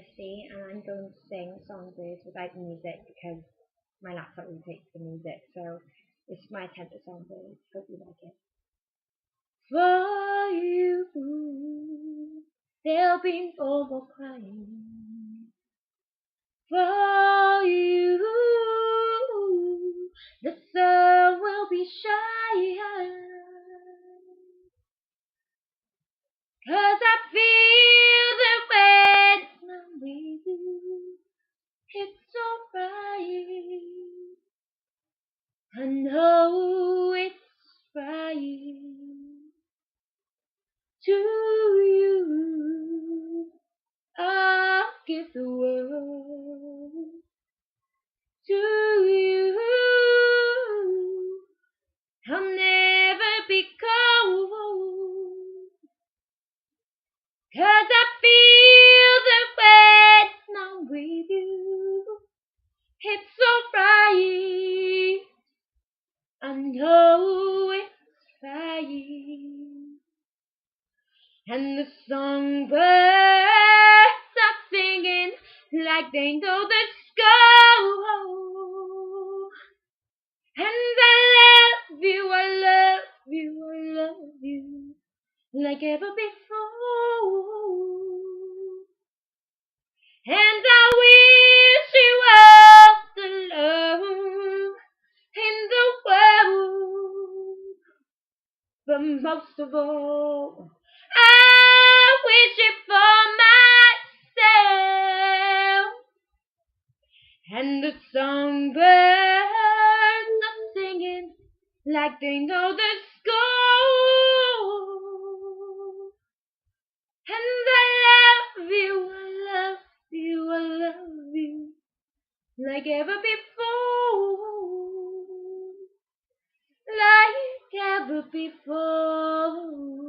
See, and I'm going to sing Songbird without music because my laptop rotates the music. So this is my attempt at Songbird. Hope you like it. For you, there'll be no more crying. For you, the sun will be shining. 'Cause I feel that when I'm with you, it's alright. I know it's right. To you, I'll give the world. To you, I'll never be cold. 'Cause I feel that when I'm with you, it's alright. I know it's right. And the songbirds are singing like they know the score. And I love you, I love you, I love you like ever before. And I wish you all the love in the world. But most of all, I wish it for myself. And the songbirds are singing like they know the score. And I love you, I love you, I love you like ever before. Like ever before.